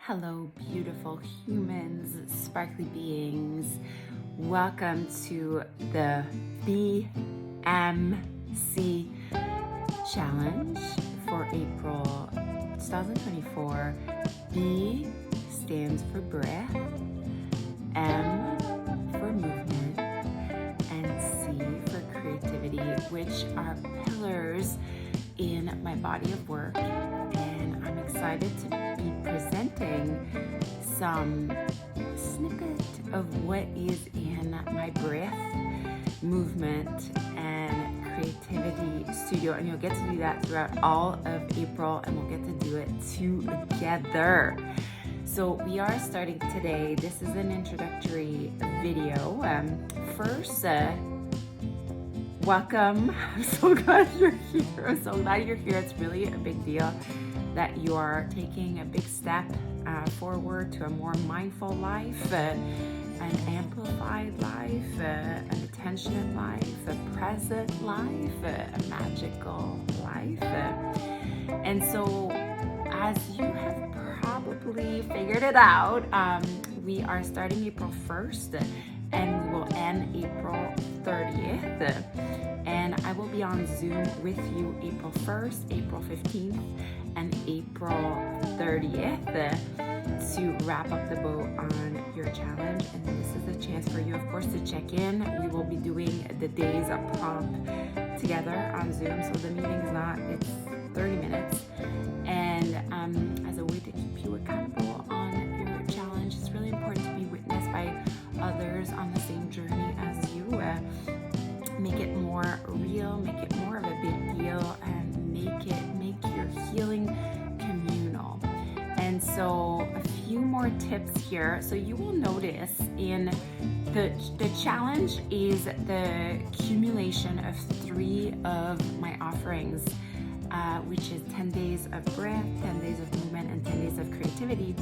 Hello, beautiful humans, sparkly beings. Welcome to the BMC Challenge for April 2024. B stands for breath, M for movement, and C for creativity, which are pillars in my body of work. And I'm excited to be presenting some snippet of what is in my breath, movement, and creativity studio. And you'll get to do that throughout all of April, and we'll get to do it together. So we are starting today. This is an introductory video. First, welcome. I'm so glad you're here. I'm so glad you're here. It's really a big deal that you are taking a big step forward to a more mindful life, an amplified life, an attentionate life, a present life, a magical life. And so, as you have probably figured it out, we are starting April 1st and we will end April 30th. And I will be on Zoom with you April 1st, April 15th, and April 30th to wrap up the bow on your challenge. And this is a chance for you, of course, to check in. We will be doing the days of prompt together on Zoom. So the meeting is not, it's 30 minutes. And as a way to keep you accountable on your challenge, it's really important to be witnessed by others on the same journey as you. Make it more real, make it more of a big deal, and make your healing communal. And so a few more tips here. So you will notice in the challenge is the accumulation of 3 of my offerings, which is 10 days of breath, 10 days of movement, and 10 days of creativity.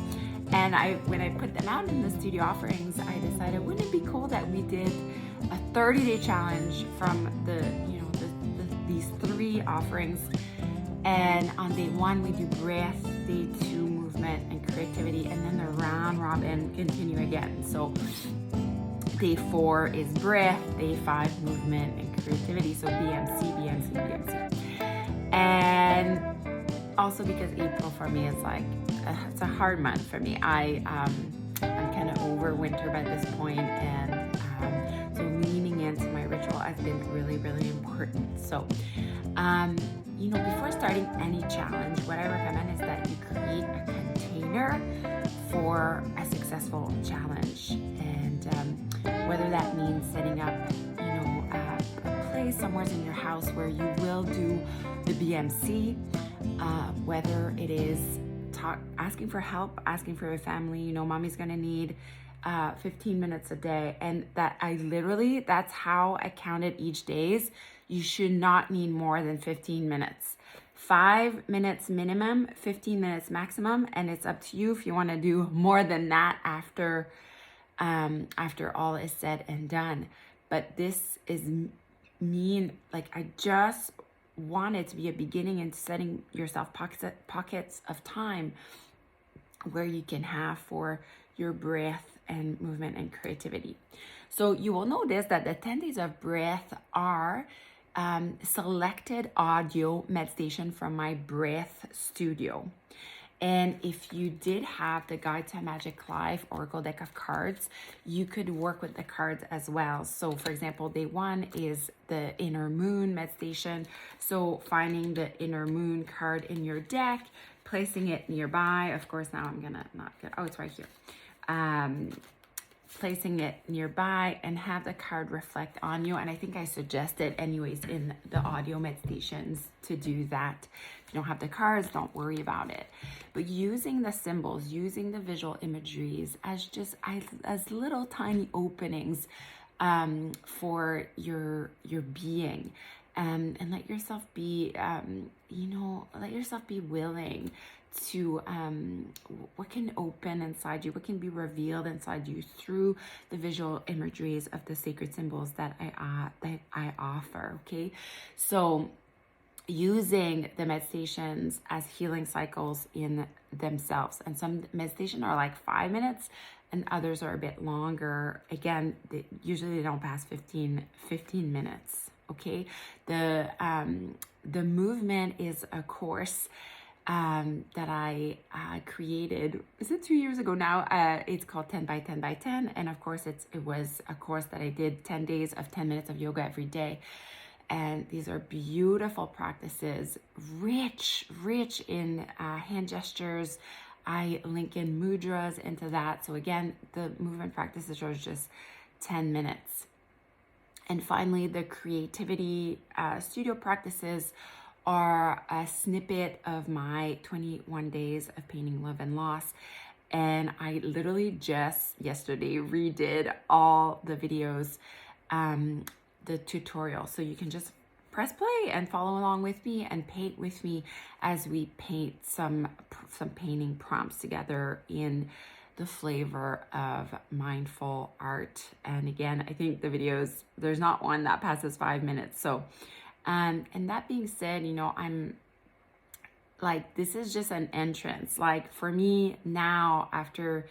And when I put them out in the studio offerings, I decided, wouldn't it be cool that we did a 30-day challenge from these 3 offerings. And on day 1, we do breath, day 2, movement and creativity, and then the round robin continue again. So day 4 is breath, day 5, movement and creativity. So BMC, BMC, BMC. And also because April for me is like, it's a hard month for me. I'm kind of over winter by this point, and so leaning into my ritual has been really, really important. So, before starting any challenge, what I recommend is that you create a container for a successful challenge. And whether that means setting up, a place somewhere in your house where you will do the BMC, whether it is asking for help, asking for your family, mommy's gonna need 15 minutes a day. And that's how I counted each days. You should not need more than 15 minutes. 5 minutes minimum, 15 minutes maximum, and it's up to you if you want to do more than that after all is said and done. But this is I just want it to be a beginning and setting yourself pockets of time where you can have for your breath and movement and creativity. So you will notice that the 10 days of breath are selected audio meditation from my breath studio. And if you did have the Guide to a Magic Life Oracle deck of cards, you could work with the cards as well. So for example, day 1 is the inner moon meditation. So finding the inner moon card in your deck, placing it nearby. Of course, now I'm gonna it's right here. Placing it nearby and have the card reflect on you. And I think I suggested anyways in the audio meditations to do that. If you don't have the cards, don't worry about it. But using the symbols, using the visual imageries as little tiny openings for your being. And let yourself be, willing to what can open inside you, what can be revealed inside you through the visual imageries of the sacred symbols that I offer. Okay, so using the meditations as healing cycles in themselves. And some meditation are like 5 minutes and others are a bit longer. Again, usually they don't pass 15 minutes. Okay. The movement is a course that I created. Is it 2 years ago now? It's called 10 by 10 by 10. And of course it was a course that I did 10 days of 10 minutes of yoga every day. And these are beautiful practices, rich in hand gestures. I link in mudras into that. So again, the movement practices are just 10 minutes. And finally, the creativity studio practices are a snippet of my 21 days of painting, love, and loss. And I literally just yesterday redid all the videos, the tutorial. So you can just press play and follow along with me and paint with me as we paint some painting prompts together in the flavor of mindful art. And again, I think the videos, there's not one that passes 5 minutes. So, and that being said, you know, I'm like, this is just an entrance. Like for me now, after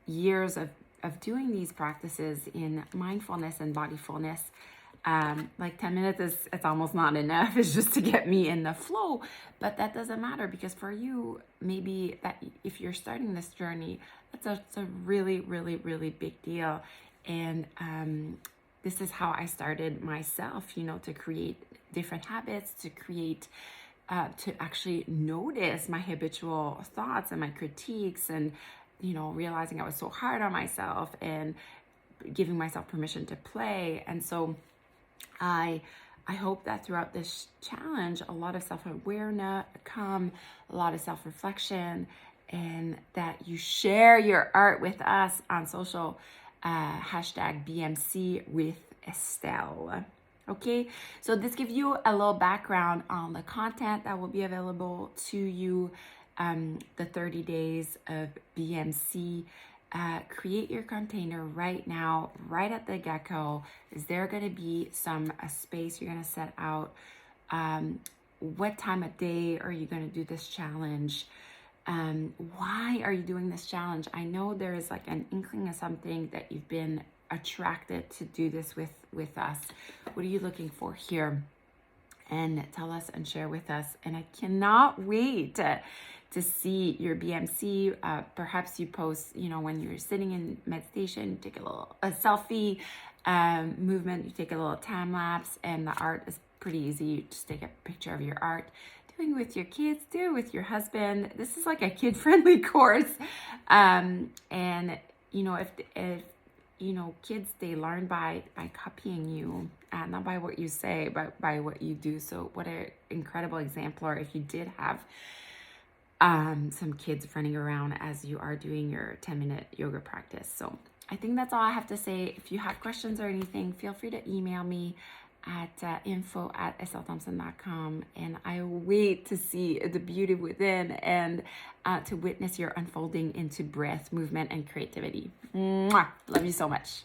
years of doing these practices in mindfulness and bodyfulness, like 10 minutes it's almost not enough. It's just to get me in the flow, but that doesn't matter, because for you, maybe that if you're starting this journey, it's a really big deal. And this is how I started myself, you know, to create different habits, to create to actually notice my habitual thoughts and my critiques, and you know, realizing I was so hard on myself and giving myself permission to play. And so I hope that throughout this challenge, a lot of self-awareness come, a lot of self-reflection, and that you share your art with us on social, hashtag BMC with Estelle. Okay, so this gives you a little background on the content that will be available to you, the 30 days of BMC. Create your container right now, right at the get-go. Is there going to be a space you're going to set out? What time of day are you going to do this challenge? Why are you doing this challenge? I know there is like an inkling of something that you've been attracted to do this with us. What are you looking for here? And tell us and share with us. And I cannot wait to see your BMC. Perhaps you post, you know, when you're sitting in meditation, you take a selfie movement, you take a little time lapse, and the art is pretty easy. You just take a picture of your art. Doing it with your kids, do it with your husband. This is like a kid-friendly course. And you know, if you know, kids, they learn by copying you, not by what you say, but by what you do. So what an incredible exemplar if you did have some kids running around as you are doing your 10-minute yoga practice. So I think that's all I have to say. If you have questions or anything, feel free to email me at info@estellethompson.com, and I wait to see the beauty within and to witness your unfolding into breath, movement, and creativity. Mwah! Love you so much.